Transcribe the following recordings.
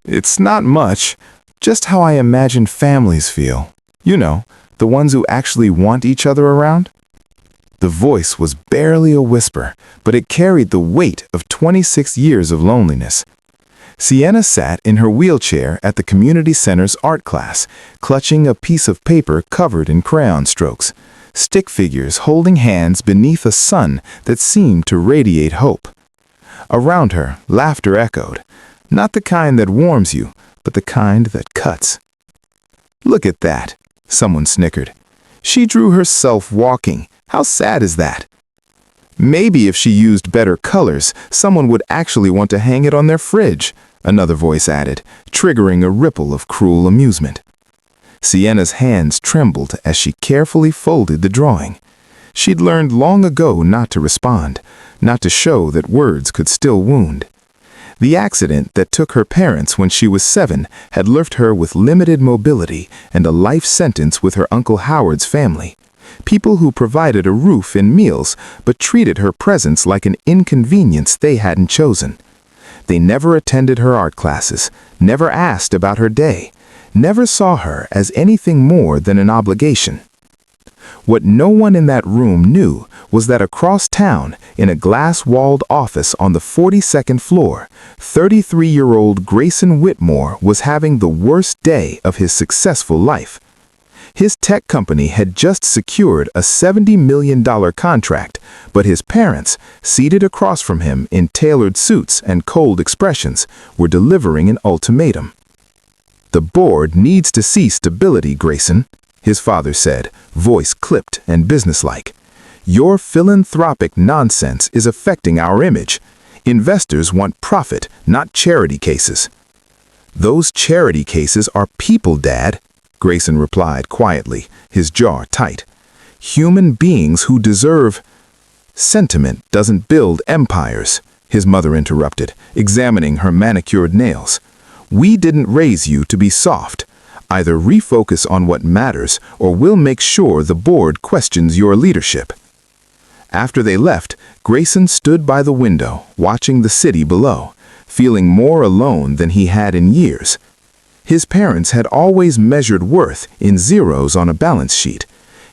It's not much, just how I imagine families feel. You know, the ones who actually want each other around. The voice was barely a whisper, but it carried the weight of 26 years of loneliness. Sienna sat in her wheelchair at the community center's art class, clutching a piece of paper covered in crayon strokes, stick figures holding hands beneath a sun that seemed to radiate hope. Around her, laughter echoed, not the kind that warms you, but the kind that cuts. "Look at that," someone snickered. "She drew herself walking. How sad is that?" "Maybe if she used better colors, someone would actually want to hang it on their fridge," another voice added, triggering a ripple of cruel amusement. Sienna's hands trembled as she carefully folded the drawing. She'd learned long ago not to respond, not to show that words could still wound. The accident that took her parents when she was 7 had left her with limited mobility and a life sentence with her Uncle Howard's family. People who provided a roof and meals, but treated her presence like an inconvenience they hadn't chosen. They never attended her art classes, never asked about her day, never saw her as anything more than an obligation. What no one in that room knew was that across town, in a glass-walled office on the 42nd floor, 33-year-old Grayson Whitmore was having the worst day of his successful life. His tech company had just secured a $70 million contract, but his parents, seated across from him in tailored suits and cold expressions, were delivering an ultimatum. "The board needs to see stability, Grayson," his father said, voice clipped and businesslike. "Your philanthropic nonsense is affecting our image. Investors want profit, not charity cases." "Those charity cases are people, Dad," Grayson replied quietly, his jaw tight. "Human beings who deserve—" "Sentiment doesn't build empires," his mother interrupted, examining her manicured nails. "We didn't raise you to be soft. Either refocus on what matters, or we'll make sure the board questions your leadership." After they left, Grayson stood by the window, watching the city below, feeling more alone than he had in years. His parents had always measured worth in zeros on a balance sheet.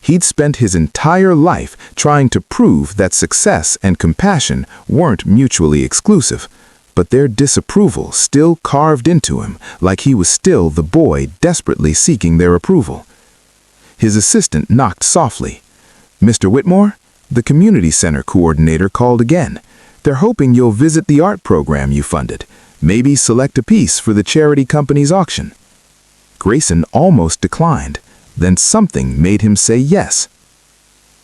He'd spent his entire life trying to prove that success and compassion weren't mutually exclusive, but their disapproval still carved into him like he was still the boy desperately seeking their approval. His assistant knocked softly. "Mr. Whitmore?" The community center coordinator called again. "They're hoping you'll visit the art program you funded. Maybe select a piece for the charity company's auction." Grayson almost declined. Then something made him say yes.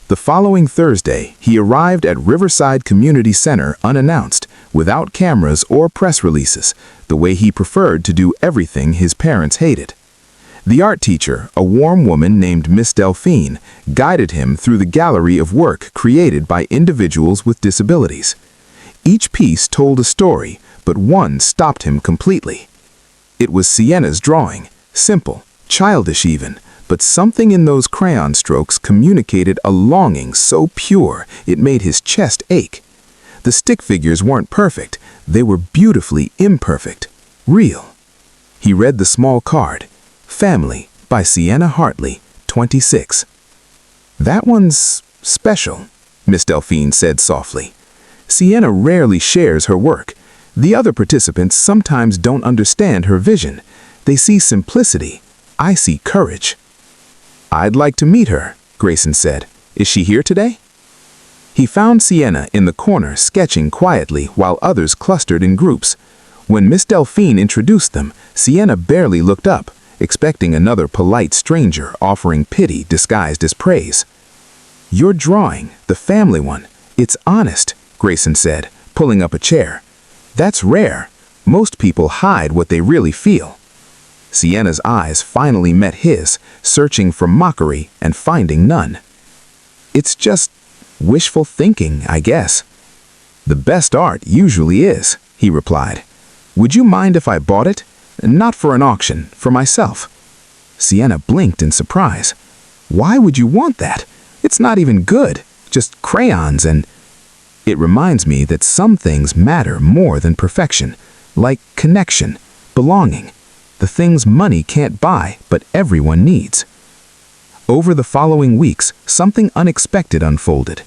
The following Thursday, he arrived at Riverside Community Center unannounced, without cameras or press releases, the way he preferred to do everything his parents hated. The art teacher, a warm woman named Miss Delphine, guided him through the gallery of work created by individuals with disabilities. Each piece told a story, but one stopped him completely. It was Sienna's drawing, simple, childish even, but something in those crayon strokes communicated a longing so pure it made his chest ache. The stick figures weren't perfect, they were beautifully imperfect, real. He read the small card, "Family by Sienna Hartley, 26. "That one's special," Miss Delphine said softly. "Sienna rarely shares her work. The other participants sometimes don't understand her vision. They see simplicity. I see courage." "I'd like to meet her," Grayson said. "Is she here today?" He found Sienna in the corner sketching quietly while others clustered in groups. When Miss Delphine introduced them, Sienna barely looked up, expecting another polite stranger offering pity disguised as praise. "Your drawing, the family one, it's honest," Grayson said, pulling up a chair. "That's rare. Most people hide what they really feel." Sienna's eyes finally met his, searching for mockery and finding none. "It's just wishful thinking, I guess." "The best art usually is," he replied. "Would you mind if I bought it? Not for an auction, for myself." Sienna blinked in surprise. "Why would you want that? It's not even good, just crayons and—" "It reminds me that some things matter more than perfection, like connection, belonging, the things money can't buy but everyone needs. Over the following weeks, something unexpected unfolded.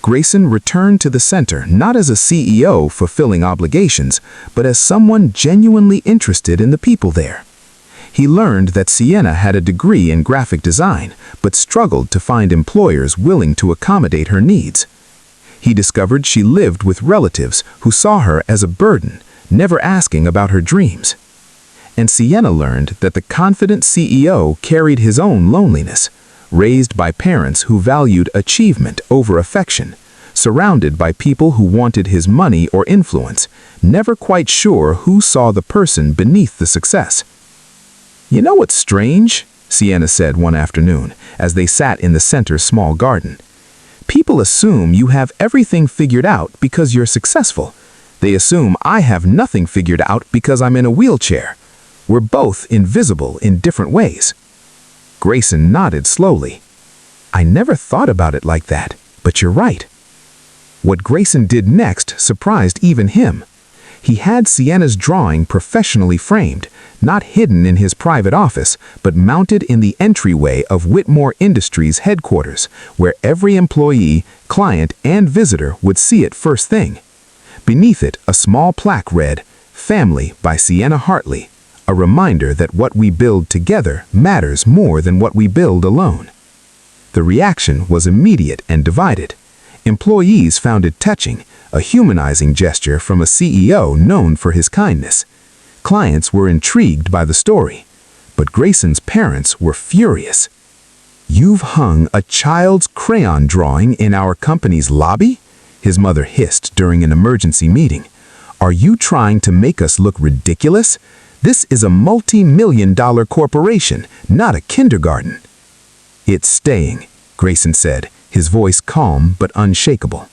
Grayson returned to the center not as a CEO fulfilling obligations, but as someone genuinely interested in the people there. He learned that Sienna had a degree in graphic design, but struggled to find employers willing to accommodate her needs. He discovered she lived with relatives who saw her as a burden, never asking about her dreams. And Sienna learned that the confident CEO carried his own loneliness, raised by parents who valued achievement over affection, surrounded by people who wanted his money or influence, never quite sure who saw the person beneath the success. "You know what's strange?" Sienna said one afternoon, as they sat in the center's small garden. "People assume you have everything figured out because you're successful. They assume I have nothing figured out because I'm in a wheelchair. We're both invisible in different ways." Grayson nodded slowly. "I never thought about it like that, but you're right." What Grayson did next surprised even him. He had Sienna's drawing professionally framed, not hidden in his private office, but mounted in the entryway of Whitmore Industries headquarters, where every employee, client, and visitor would see it first thing. Beneath it, a small plaque read, "Family by Sienna Hartley," a reminder that what we build together matters more than what we build alone. The reaction was immediate and divided. Employees found it touching, a humanizing gesture from a CEO known for his kindness. Clients were intrigued by the story, but Grayson's parents were furious. "You've hung a child's crayon drawing in our company's lobby?" his mother hissed during an emergency meeting. "Are you trying to make us look ridiculous? This is a multi-million-dollar corporation, not a kindergarten." "It's staying," Grayson said, his voice calm but unshakable.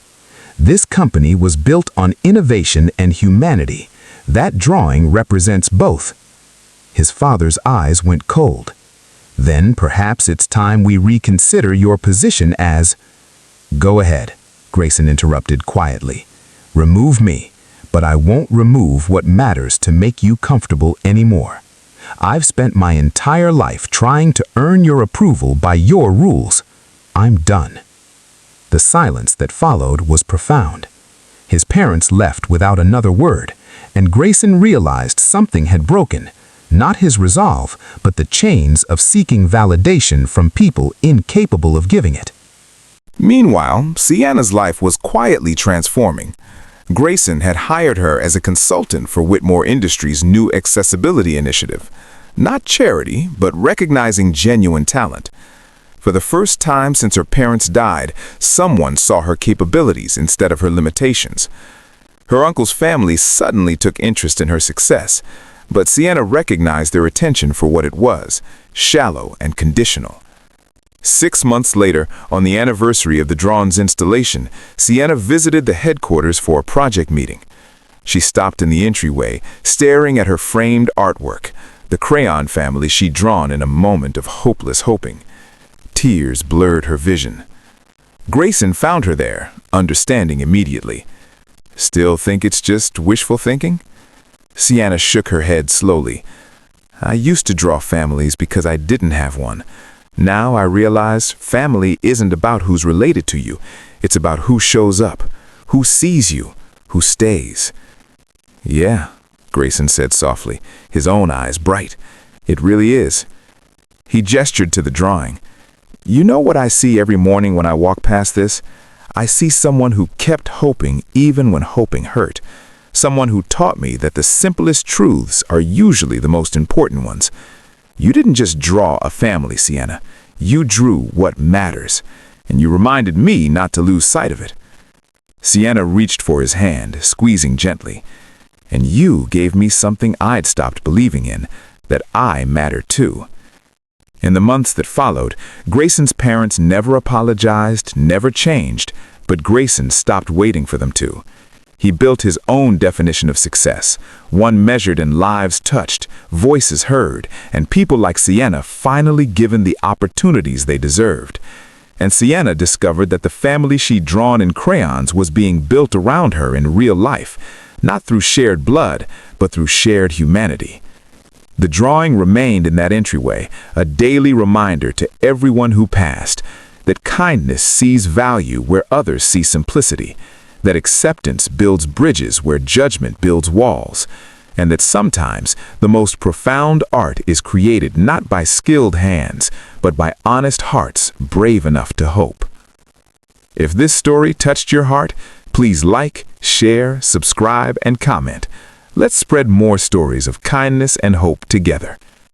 "This company was built on innovation and humanity. That drawing represents both." His father's eyes went cold. "Then perhaps it's time we reconsider your position as—" "Go ahead," Grayson interrupted quietly. "Remove me, but I won't remove what matters to make you comfortable anymore. I've spent my entire life trying to earn your approval by your rules. I'm done." The silence that followed was profound. His parents left without another word, and Grayson realized something had broken, not his resolve, but the chains of seeking validation from people incapable of giving it. Meanwhile, Sienna's life was quietly transforming. Grayson had hired her as a consultant for Whitmore Industries' new accessibility initiative. Not charity, but recognizing genuine talent. For the first time since her parents died, someone saw her capabilities instead of her limitations. Her uncle's family suddenly took interest in her success, but Sienna recognized their attention for what it was, shallow and conditional. 6 months later, on the anniversary of the drone's installation, Sienna visited the headquarters for a project meeting. She stopped in the entryway, staring at her framed artwork, the crayon family she'd drawn in a moment of hopeless hoping. Tears blurred her vision. Grayson found her there, understanding immediately. "Still think it's just wishful thinking?" Sienna shook her head slowly. "I used to draw families because I didn't have one. Now I realize family isn't about who's related to you. It's about who shows up, who sees you, who stays." "Yeah," Grayson said softly, his own eyes bright. "It really is." He gestured to the drawing. "You know what I see every morning when I walk past this? I see someone who kept hoping even when hoping hurt. Someone who taught me that the simplest truths are usually the most important ones. You didn't just draw a family, Sienna. You drew what matters, and you reminded me not to lose sight of it." Sienna reached for his hand, squeezing gently. "And you gave me something I'd stopped believing in, that I matter too." In the months that followed, Grayson's parents never apologized, never changed, but Grayson stopped waiting for them to. He built his own definition of success, one measured in lives touched, voices heard, and people like Sienna finally given the opportunities they deserved. And Sienna discovered that the family she'd drawn in crayons was being built around her in real life, not through shared blood, but through shared humanity. The drawing remained in that entryway, a daily reminder to everyone who passed that kindness sees value where others see simplicity, that acceptance builds bridges where judgment builds walls, and that sometimes the most profound art is created not by skilled hands, but by honest hearts brave enough to hope. If this story touched your heart, please like, share, subscribe, and comment. Let's spread more stories of kindness and hope together.